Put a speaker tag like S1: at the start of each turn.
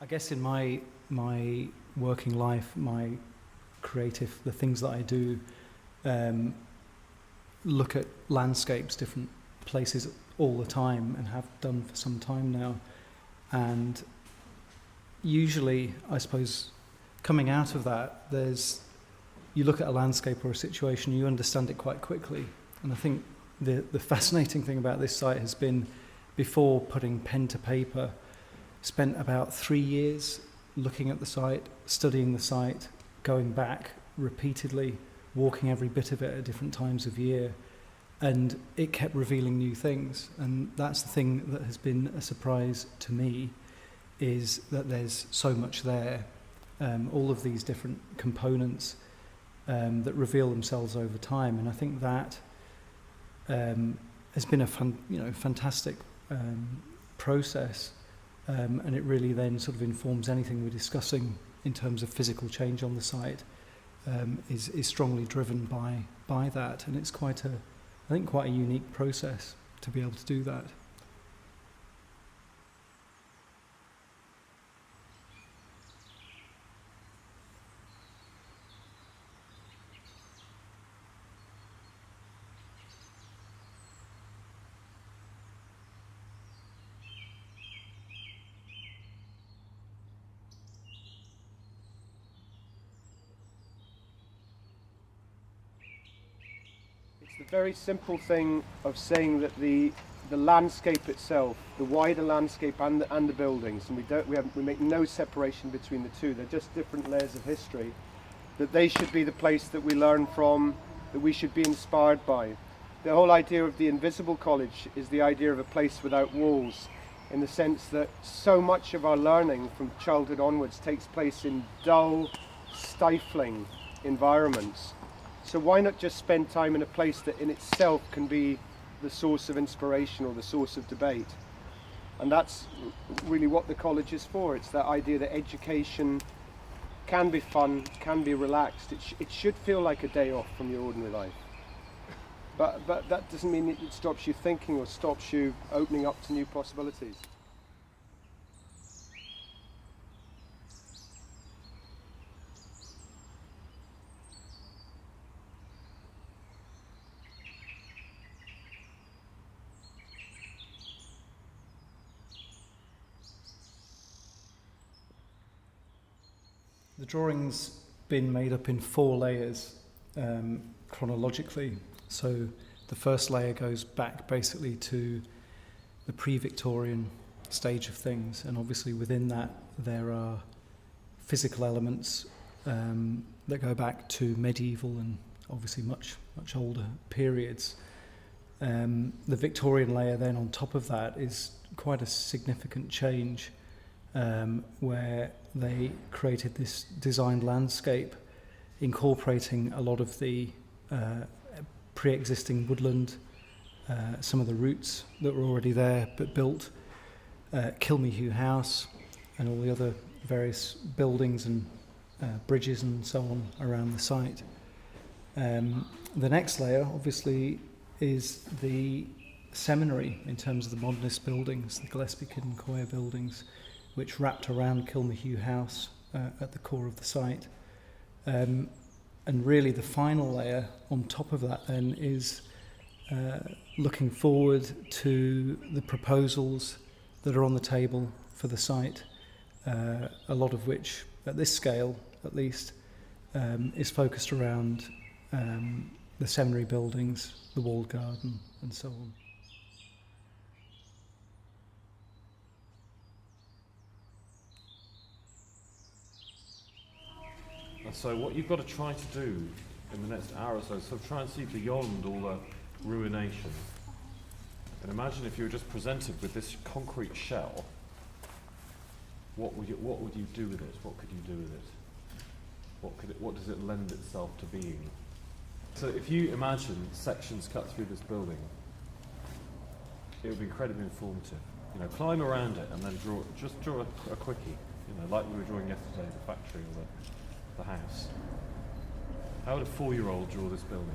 S1: guess in my working life, my creative, the things that I do, look at landscapes, different places all the time, and have done for some time now. And usually, I suppose, coming out of that, you look at a landscape or a situation, you understand it quite quickly. And I think the fascinating thing about this site has been, before putting pen to paper, spent about 3 years looking at the site, studying the site, going back repeatedly, walking every bit of it at different times of year, and it kept revealing new things. And that's the thing that has been a surprise to me, is that there's so much there, all of these different components that reveal themselves over time. And I think that has been a fantastic process, and it really then sort of informs anything we're discussing in terms of physical change on the site, is strongly driven by that. And it's quite a unique process to be able to do that.
S2: The very simple thing of saying that the landscape itself, the wider landscape and the buildings, and we make no separation between the two. They're just different layers of history. That they should be the place that we learn from, that we should be inspired by. The whole idea of the Invisible College is the idea of a place without walls, in the sense that so much of our learning from childhood onwards takes place in dull, stifling environments. So why not just spend time in a place that in itself can be the source of inspiration or the source of debate? And that's really what the college is for. It's that idea that education can be fun, can be relaxed. It should feel like a day off from your ordinary life. But that doesn't mean it stops you thinking or stops you opening up to new possibilities.
S1: The drawing's been made up in 4 layers chronologically. So the first layer goes back basically to the pre-Victorian stage of things, and obviously within that there are physical elements that go back to medieval and obviously much older periods. The Victorian layer then on top of that is quite a significant change, where they created this designed landscape incorporating a lot of the pre-existing woodland, some of the roots that were already there but built, Kilmahew House and all the other various buildings and bridges and so on around the site. The next layer obviously is the seminary in terms of the modernist buildings, the Gillespie Kiddencoya buildings, which wrapped around Kilmahew House at the core of the site. And really the final layer on top of that then is looking forward to the proposals that are on the table for the site, a lot of which, at this scale at least, is focused around the seminary buildings, the walled garden and so on.
S3: And so what you've got to try to do in the next hour or so is sort of try and see beyond all the ruination. And imagine if you were just presented with this concrete shell, what would you do with it? What could you do with it? What does it lend itself to being? So if you imagine sections cut through this building, it would be incredibly informative. You know, climb around it and then draw a quickie, you know, like we were drawing yesterday, the factory or the house. How would a 4-year-old draw this building?